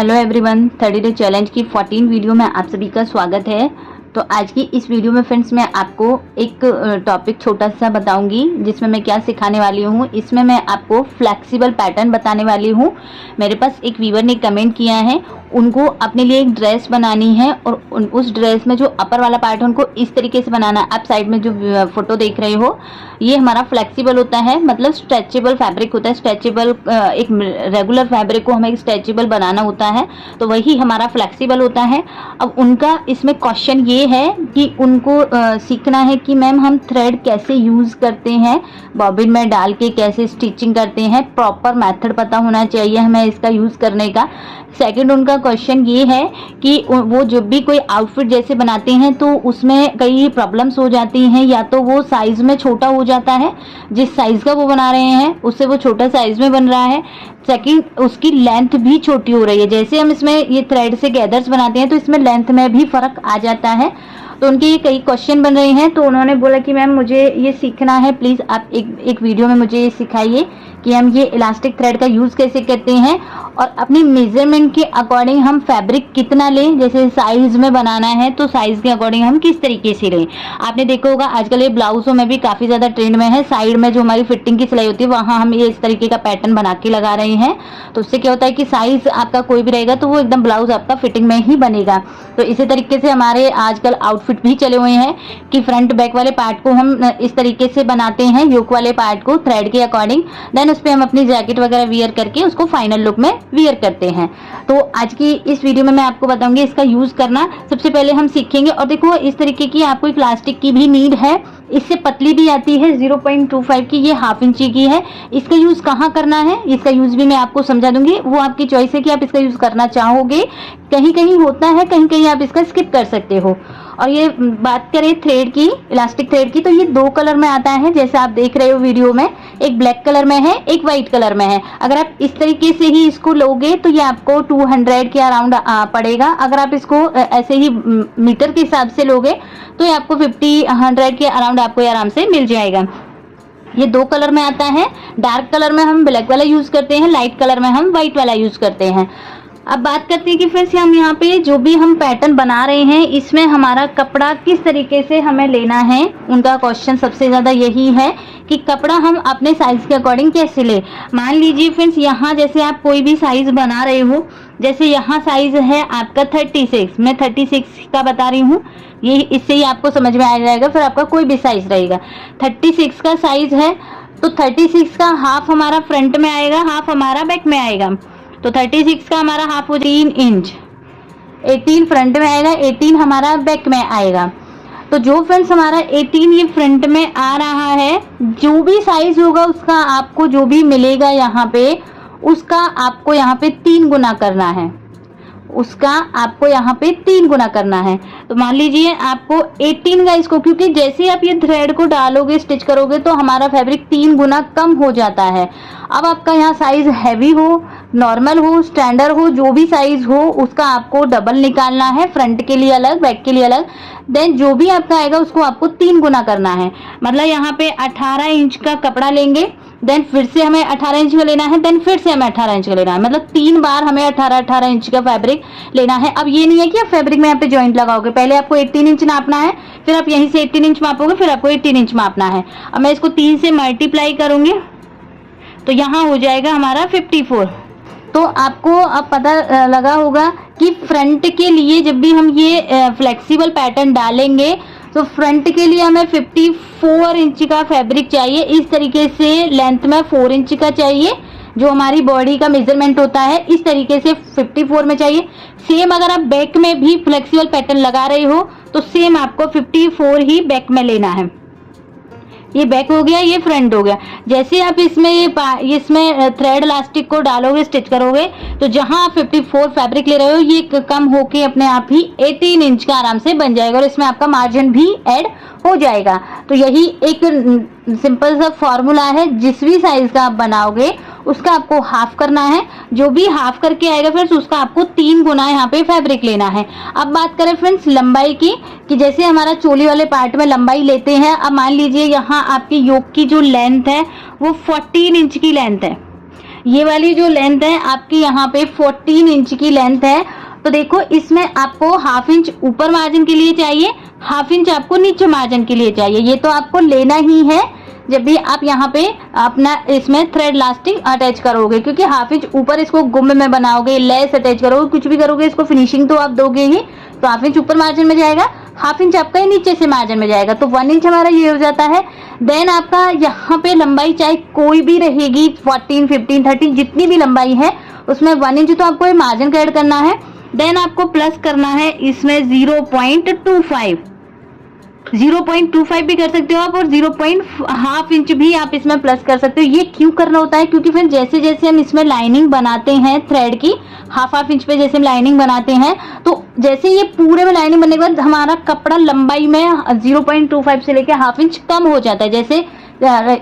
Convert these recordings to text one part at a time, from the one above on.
Hello everyone, 30 day challenge की 14 video में आप सभी का स्वागत है। तो आज की इस वीडियो में फ्रेंड्स मैं आपको एक टॉपिक छोटा सा बताऊंगी जिसमें मैं क्या सिखाने वाली हूँ। इसमें मैं आपको फ्लेक्सिबल पैटर्न बताने वाली हूँ। मेरे पास एक व्यूअर ने कमेंट किया है, उनको अपने लिए एक ड्रेस बनानी है और उस ड्रेस में जो अपर वाला पार्ट है उनको इस तरीके से बनाना है। आप साइड में जो फोटो देख रहे हो ये हमारा फ्लेक्सिबल होता है, मतलब स्ट्रेचेबल फैब्रिक होता है। स्ट्रेचेबल एक रेगुलर फैब्रिक को हमें स्ट्रेचेबल बनाना होता है, तो वही हमारा फ्लेक्सिबल होता है। अब उनका इसमें क्वेश्चन ये है कि उनको सीखना है कि मैम हम थ्रेड कैसे यूज करते हैं, बॉबिन में डाल के कैसे स्टिचिंग करते हैं, प्रॉपर मेथड पता होना चाहिए हमें इसका यूज करने का। सेकंड उनका क्वेश्चन ये है कि वो जब भी कोई आउटफिट जैसे बनाते हैं तो उसमें कई प्रॉब्लम्स हो जाती हैं, या तो वो साइज में छोटा हो जाता है, जिस साइज का वो बना रहे हैं उससे वो छोटा साइज में बन रहा है। सेकंड उसकी लेंथ भी छोटी हो रही है। जैसे हम इसमें ये थ्रेड से गैदर्स बनाते हैं तो इसमें लेंथ में भी फर्क आ जाता है। तो उनके ये कई क्वेश्चन बन रहे हैं, तो उन्होंने बोला कि मैम मुझे ये सीखना है, प्लीज़ आप एक वीडियो में मुझे ये सिखाइए कि हम ये इलास्टिक थ्रेड का यूज़ कैसे करते हैं और अपनी मेजरमेंट के अकॉर्डिंग हम फैब्रिक कितना लें। जैसे साइज में बनाना है तो साइज के अकॉर्डिंग हम किस तरीके से लें। आपने देखा होगा आजकल ये ब्लाउजों में भी काफ़ी ज़्यादा ट्रेंड में है, साइड में जो हमारी फिटिंग की सिलाई होती है वहाँ हम ये इस तरीके का पैटर्न बना के लगा रहे हैं। तो उससे क्या होता है कि साइज आपका कोई भी रहेगा तो वो एकदम ब्लाउज आपका फिटिंग में ही बनेगा। तो इसी तरीके से हमारे आजकल आउटफिट भी चले हुए हैं कि फ्रंट बैक वाले पार्ट को हम इस तरीके से बनाते हैं, योक वाले पार्ट को थ्रेड के अकॉर्डिंग, देन उस पर हम अपनी जैकेट वगैरह वियर करके उसको फाइनल लुक में वियर करते हैं। तो आज की इस वीडियो में मैं आपको बताऊंगी इसका यूज करना। सबसे पहले हम सीखेंगे, और देखो इस तरीके की आपको एक प्लास्टिक की भी नीड है, इससे पतली भी आती है 0.25 की, ये 1/2 इंची की है। इसका यूज कहाँ करना है इसका यूज भी मैं आपको समझा दूंगी, वो आपकी चॉइस है कि आप इसका यूज करना चाहोगे। कहीं कहीं होता है, कहीं कहीं आप इसका स्किप कर सकते हो। और ये बात करें थ्रेड की, इलास्टिक थ्रेड की, तो ये 2 कलर में आता है जैसे आप देख रहे हो वीडियो में, एक ब्लैक कलर में है, एक व्हाइट कलर में है। अगर आप इस तरीके से ही इसको लोगे तो ये आपको 200 के अराउंड पड़ेगा। अगर आप इसको ऐसे ही मीटर के हिसाब से लोगे तो ये आपको 50-100 के अराउंड आपको आराम से मिल जाएगा। ये 2 कलर में आता है, डार्क कलर में हम ब्लैक वाला यूज करते हैं, लाइट कलर में हम व्हाइट वाला यूज करते हैं। अब बात करते हैं कि फ्रेंड्स हम यहाँ पे जो भी हम पैटर्न बना रहे हैं इसमें हमारा कपड़ा किस तरीके से हमें लेना है। उनका क्वेश्चन सबसे ज़्यादा यही है कि कपड़ा हम अपने साइज के अकॉर्डिंग कैसे ले। मान लीजिए फ्रेंड्स यहाँ जैसे आप कोई भी साइज बना रहे हो, जैसे यहाँ साइज है आपका 36, मैं 36 का बता रही हूँ, ये इससे ही आपको समझ में आ जाएगा। फिर आपका कोई भी साइज रहेगा, 36 का साइज है तो 36 का हाफ हमारा फ्रंट में आएगा, हाफ हमारा बैक में आएगा। तो 36 का हमारा हाफ हो 3 इंच, 18 फ्रंट में आएगा, 18 हमारा बैक में आएगा। तो जो फ्रेंड्स हमारा 18 ये फ्रंट में आ रहा है, जो भी साइज होगा उसका आपको जो भी मिलेगा यहाँ पे, उसका आपको यहाँ पे 3 गुना करना है, उसका आपको यहाँ पे 3 गुना करना है। तो मान लीजिए आपको 18 का इसको, क्योंकि जैसे आप ये थ्रेड को डालोगे स्टिच करोगे तो हमारा फैब्रिक 3 गुना कम हो जाता है। अब आपका यहाँ साइज हैवी हो, नॉर्मल हो, स्टैंडर्ड हो, जो भी साइज हो उसका आपको डबल निकालना है, फ्रंट के लिए अलग, बैक के लिए अलग। देन जो भी आपका आएगा उसको आपको 3 गुना करना है। मतलब यहाँ पे 18 इंच का कपड़ा लेंगे, देन फिर से हमें 18 इंच का लेना है, देन फिर से हमें 18 इंच का लेना है, मतलब 3 बार हमें 18 इंच का फैब्रिक लेना है। अब ये नहीं है कि आप फैब्रिक में यहाँ पे जॉइंट लगाओगे, पहले आपको 18 इंच नापना है, फिर आप यहीं से 18 इंच मापोगे, फिर आपको 18 इंच मापना है। अब मैं इसको 3 से मल्टीप्लाई करूंगी तो यहाँ हो जाएगा हमारा 54। तो आपको अब पता लगा होगा कि फ्रंट के लिए जब भी हम ये फ्लेक्सिबल पैटर्न डालेंगे तो फ्रंट के लिए हमें 54 इंच का फैब्रिक चाहिए। इस तरीके से लेंथ में 4 इंच का चाहिए, जो हमारी बॉडी का मेजरमेंट होता है इस तरीके से 54 में चाहिए। सेम अगर आप बैक में भी फ्लेक्सिबल पैटर्न लगा रहे हो तो सेम आपको 54 ही बैक में लेना है। ये बैक हो गया, ये फ्रंट हो गया। जैसे आप इसमें इसमें थ्रेड इलास्टिक को डालोगे, स्टिच करोगे, तो जहां आप 54 फैब्रिक ले रहे हो ये कम होके अपने आप ही 18 इंच का आराम से बन जाएगा और इसमें आपका मार्जिन भी ऐड हो जाएगा। तो यही एक सिंपल सा फॉर्मूला है, जिस भी साइज का आप बनाओगे उसका आपको हाफ करना है, जो भी हाफ करके आएगा फ्रेंड्स उसका आपको 3 गुना यहाँ पे फैब्रिक लेना है। अब बात करें फ्रेंड्स लंबाई की, कि जैसे हमारा चोली वाले पार्ट में लंबाई लेते हैं। अब मान लीजिए यहाँ आपकी योक की जो लेंथ है वो 14 इंच की लेंथ है, ये वाली जो लेंथ है आपकी यहाँ पे 14 इंच की लेंथ है। तो देखो इसमें आपको हाफ इंच ऊपर मार्जिन के लिए चाहिए, हाफ इंच आपको नीचे मार्जिन के लिए चाहिए। ये तो आपको लेना ही है जब भी आप यहाँ पे अपना इसमें थ्रेड इलास्टिक अटैच करोगे, क्योंकि हाफ इंच ऊपर इसको गुम्ब में बनाओगे, लेस अटैच करोगे, कुछ भी करोगे, इसको फिनिशिंग तो आप दोगे ही। तो हाफ इंच ऊपर मार्जिन में जाएगा, हाफ इंच आपका नीचे से मार्जिन में जाएगा, तो 1 इंच हमारा ये हो जाता है। देन आपका यहाँ पे लंबाई चाहे कोई भी रहेगी, 14, 15, 13 जितनी भी लंबाई है उसमें 1 इंच तो आपको मार्जिन का ऐड करना है। देन आपको प्लस करना है इसमें 0.25 भी कर सकते हो आप, और 0.5 इंच भी आप इसमें प्लस कर सकते हो। ये क्यों करना होता है, क्योंकि फिर जैसे जैसे हम इसमें लाइनिंग बनाते हैं थ्रेड की, हाफ इंच पे जैसे हम लाइनिंग बनाते हैं, तो जैसे ये पूरे में लाइनिंग बनने के बाद हमारा कपड़ा लंबाई में 0.25 से लेकर हाफ इंच कम हो जाता है। जैसे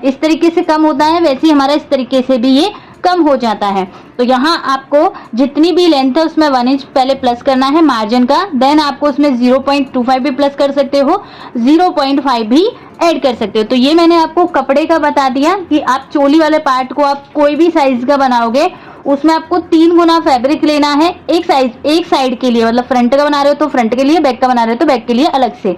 इस तरीके से कम होता है, वैसे ही हमारा इस तरीके से भी ये कम हो जाता है। तो यहाँ आपको जितनी भी लेंथ है उसमें 1 इंच पहले प्लस करना है मार्जिन का। देन आपको उसमें 0.25 भी प्लस कर सकते हो, 0.5 भी ऐड कर सकते हो। तो ये मैंने आपको कपड़े का बता दिया कि आप चोली वाले पार्ट को आप कोई भी साइज का बनाओगे, उसमें आपको 3 गुना फैब्रिक लेना है एक साइड के लिए, मतलब फ्रंट का बना रहे हो तो फ्रंट के लिए, बैक का बना रहे हो तो बैक के लिए अलग से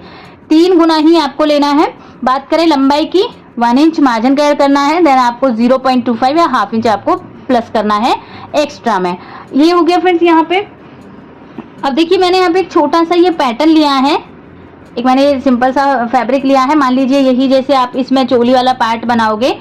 3 गुना ही आपको लेना है। बात करें लंबाई की, 1 इंच मार्जिन का ऐड करना है, देन आपको 0.25 या हाफ इंच आपको प्लस करना है एक्स्ट्रा में। ये हो गया फ्रेंड्स यहाँ पे। अब देखिए मैंने यहाँ पे एक छोटा सा ये पैटर्न लिया है, एक मैंने सिंपल सा फैब्रिक लिया है। मान लीजिए यही जैसे आप इसमें चोली वाला पार्ट बनाओगे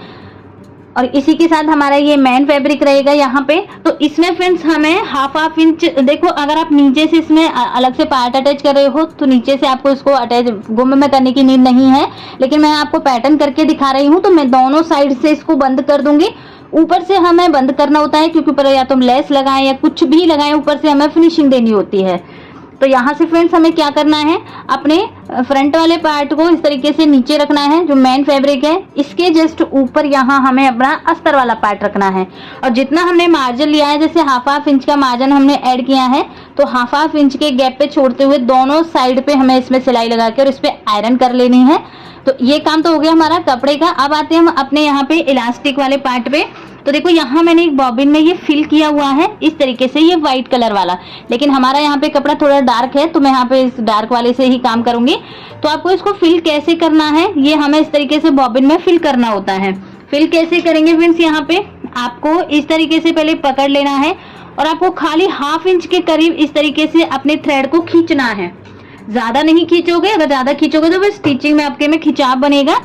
और इसी के साथ हमारा ये मेन फैब्रिक रहेगा यहाँ पे। तो इसमें फ्रेंड्स हमें हाफ इंच, देखो अगर आप नीचे से इसमें अलग से पार्ट अटैच कर रहे हो तो नीचे से आपको इसको अटैच गुम्ब में करने की नीड नहीं है, लेकिन मैं आपको पैटर्न करके दिखा रही हूँ। तो मैं दोनों साइड से इसको बंद कर दूंगी। ऊपर से हमें बंद करना होता है क्योंकि ऊपर या तो हम लेस लगाएं या कुछ भी लगाएं, ऊपर से हमें फिनिशिंग देनी होती है। तो यहाँ से फ्रेंड्स हमें क्या करना है, अपने फ्रंट वाले पार्ट को इस तरीके से नीचे रखना है, जो मेन फैब्रिक है इसके जस्ट ऊपर यहाँ हमें अपना अस्तर वाला पार्ट रखना है। और जितना हमने मार्जिन लिया है, जैसे हाफ इंच का मार्जिन हमने ऐड किया है, तो हाफ इंच के गैप पे छोड़ते हुए दोनों साइड पे हमें इसमें सिलाई लगा के और इस पे आयरन कर लेनी है। तो ये काम तो हो गया हमारा कपड़े का। अब आते हैं हम अपने यहाँ पे इलास्टिक वाले पार्ट पे। तो देखो यहाँ मैंने एक बॉबिन में ये फिल किया हुआ है इस तरीके से, ये व्हाइट कलर वाला, लेकिन हमारा यहाँ पे कपड़ा थोड़ा डार्क है तो मैं यहाँ पे इस डार्क वाले से ही काम करूंगी। तो आपको इसको फिल कैसे करना है, ये हमें इस तरीके से बॉबिन में फिल करना होता है। फिल कैसे करेंगे फ्रेंड्स, यहाँ पे आपको इस तरीके से पहले पकड़ लेना है और आपको खाली हाफ इंच के करीब इस तरीके से अपने थ्रेड को खींचना है। ज्यादा नहीं खींचोगे, अगर ज्यादा खींचोगे तो फिर स्टिचिंग में आपके में खिंचाव बनेगा।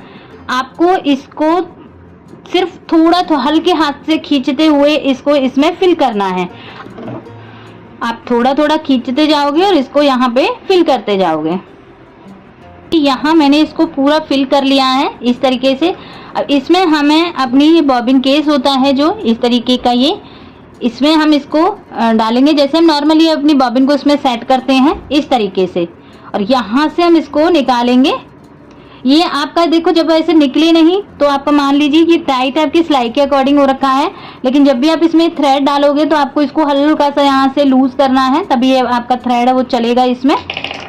आपको इसको सिर्फ थोड़ा तो हल्के हाथ से खींचते हुए इसको इसमें फिल करना है। आप थोड़ा थोड़ा खींचते जाओगे और इसको यहाँ पे फिल करते जाओगे। यहाँ मैंने इसको पूरा फिल कर लिया है इस तरीके से। अब इसमें हमें अपनी ये बॉबिन केस होता है जो इस तरीके का, ये इसमें हम इसको डालेंगे जैसे हम नॉर्मली अपनी बॉबिन को इसमें सेट करते हैं इस तरीके से, और यहाँ से हम इसको निकालेंगे। ये आपका देखो जब ऐसे निकले नहीं तो आपका मान लीजिए कि टाइट आपकी सिलाई के अकॉर्डिंग हो रखा है, लेकिन जब भी आप इसमें थ्रेड डालोगे तो आपको इसको हल्का सा यहाँ से लूज करना है, तभी ये आपका थ्रेड है वो चलेगा इसमें।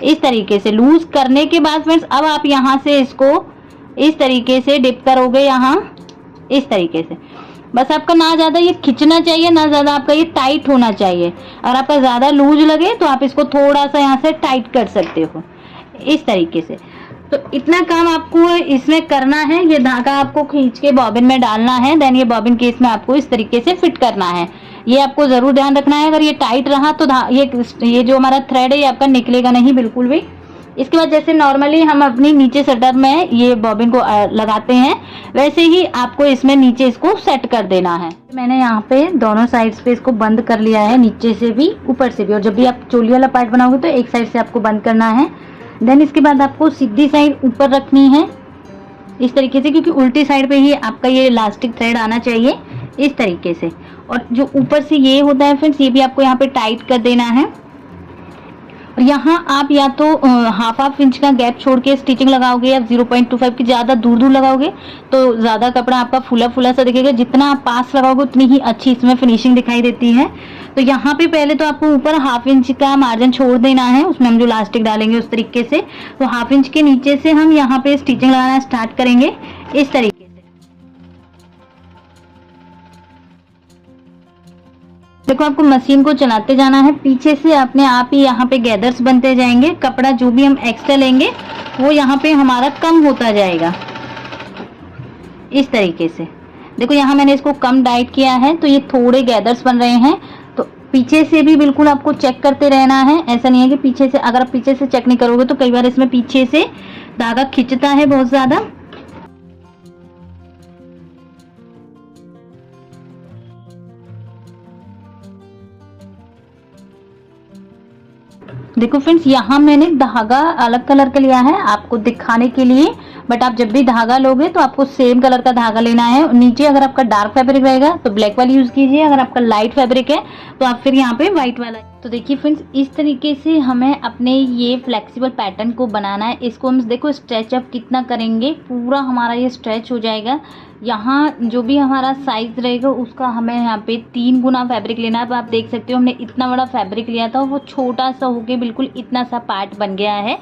इस तरीके से लूज करने के बाद फ्रेंड्स अब आप यहाँ से इसको इस तरीके से डिप करोगे, यहाँ इस तरीके से। बस आपका ना ज्यादा ये खिंचना चाहिए, ना ज्यादा आपका ये टाइट होना चाहिए। अगर आपका ज्यादा लूज लगे तो आप इसको थोड़ा सा यहाँ से टाइट कर सकते हो इस तरीके से। तो इतना काम आपको इसमें करना है। ये धागा आपको खींच के बॉबिन में डालना है, देन ये बॉबिन केस में आपको इस तरीके से फिट करना है। ये आपको जरूर ध्यान रखना है, अगर ये टाइट रहा तो ये जो हमारा थ्रेड है ये आपका निकलेगा नहीं बिल्कुल भी। इसके बाद जैसे नॉर्मली हम अपनी नीचे सटर में ये बॉबिन को लगाते हैं, वैसे ही आपको इसमें नीचे इसको सेट कर देना है। मैंने यहाँ पे दोनों साइड्स पे इसको बंद कर लिया है, नीचे से भी ऊपर से भी। और जब भी आप चोली वाला पार्ट बनाओगे तो एक साइड से आपको बंद करना है। देन इसके बाद आपको सीधी साइड ऊपर रखनी है इस तरीके से, क्योंकि उल्टी साइड पे ही आपका ये इलास्टिक थ्रेड आना चाहिए इस तरीके से। और जो ऊपर से ये होता है फ्रेंड्स, ये भी आपको यहाँ पे टाइट कर देना है। और यहाँ आप या तो हाफ इंच का गैप छोड़ के स्टिचिंग लगाओगे या 0.25 की ज़्यादा दूर दूर लगाओगे तो ज़्यादा कपड़ा आपका फुला फुला सा दिखेगा। जितना आप पास लगाओगे उतनी ही अच्छी इसमें फिनिशिंग दिखाई देती है। तो यहाँ पे पहले तो आपको ऊपर हाफ इंच का मार्जिन छोड़ देना है, उसमें हम जो इलास्टिक डालेंगे उस तरीके से। तो हाफ इंच के नीचे से हम यहाँ पे स्टिचिंग लगाना स्टार्ट करेंगे इस तरीके से। देखो आपको मशीन को चलाते जाना है, पीछे से अपने आप ही यहाँ पे गैदर्स बनते जाएंगे। कपड़ा जो भी हम एक्स्ट्रा लेंगे वो यहाँ पे हमारा कम होता जाएगा इस तरीके से। देखो यहाँ मैंने इसको कम डाइट किया है तो ये थोड़े गैदर्स बन रहे हैं। तो पीछे से भी बिल्कुल आपको चेक करते रहना है, ऐसा नहीं है कि पीछे से, अगर आप पीछे से चेक नहीं करोगे तो कई बार इसमें पीछे से धागा खिंचता है बहुत ज्यादा। देखो फ्रेंड्स यहाँ मैंने धागा अलग कलर का लिया है आपको दिखाने के लिए, बट आप जब भी धागा लोगे तो आपको सेम कलर का धागा लेना है। नीचे अगर आपका डार्क फैब्रिक रहेगा तो ब्लैक वाली यूज कीजिए, अगर आपका लाइट फैब्रिक है तो आप फिर यहाँ पे व्हाइट वाला। तो देखिए फ्रेंड्स इस तरीके से हमें अपने ये फ्लेक्सिबल पैटर्न को बनाना है। इसको हम देखो स्ट्रेच अप कितना करेंगे, पूरा हमारा ये स्ट्रेच हो जाएगा। यहाँ जो भी हमारा साइज रहेगा उसका हमें यहाँ पे 3 गुना फैब्रिक लेना है। अब आप देख सकते हो हमने इतना बड़ा फैब्रिक लिया था, वो छोटा सा होके बिल्कुल इतना सा पार्ट बन गया है।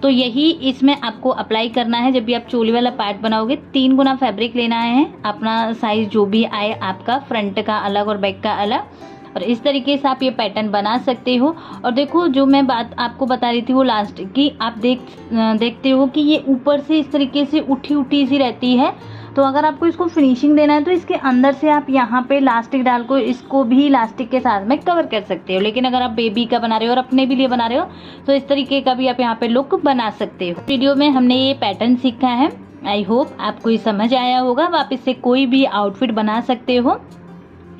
तो यही इसमें आपको अप्लाई करना है। जब भी आप चोली वाला पार्ट बनाओगे 3 गुना फैब्रिक लेना है, अपना साइज जो भी आए आपका, फ्रंट का अलग और बैक का अलग, और इस तरीके से आप ये पैटर्न बना सकते हो। और देखो जो मैं बात आपको बता रही थी वो लास्ट की, आप देखते हो कि ये ऊपर से इस तरीके से उठी उठी सी रहती है। तो अगर आपको इसको फिनिशिंग देना है तो इसके अंदर से आप यहाँ पे इलास्टिक डाल को इसको भी इलास्टिक के साथ में कवर कर सकते हो। लेकिन अगर आप बेबी का बना रहे हो और अपने भी लिए बना रहे हो तो इस तरीके का भी आप यहाँ पे लुक बना सकते हो। वीडियो में हमने ये पैटर्न सीखा है, आई होप आपको ये समझ आया होगा। आप इससे कोई भी आउटफिट बना सकते हो।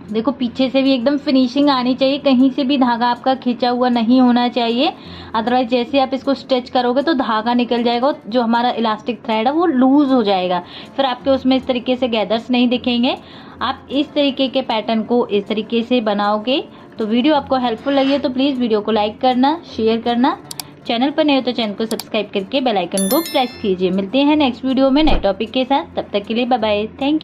देखो पीछे से भी एकदम फिनिशिंग आनी चाहिए, कहीं से भी धागा आपका खींचा हुआ नहीं होना चाहिए, अदरवाइज जैसे आप इसको स्टिच करोगे तो धागा निकल जाएगा, जो हमारा इलास्टिक थ्रेड है वो लूज हो जाएगा, फिर आपके उसमें इस तरीके से गैदर्स नहीं दिखेंगे। आप इस तरीके के पैटर्न को इस तरीके से बनाओगे। तो वीडियो आपको हेल्पफुल लगी है तो प्लीज़ वीडियो को लाइक करना, शेयर करना, चैनल पर नए हो तो चैनल को सब्सक्राइब करके बेल आइकन को प्रेस कीजिए। मिलते हैं नेक्स्ट वीडियो में नए टॉपिक के साथ, तब तक के लिए बाय बाय, थैंक यू।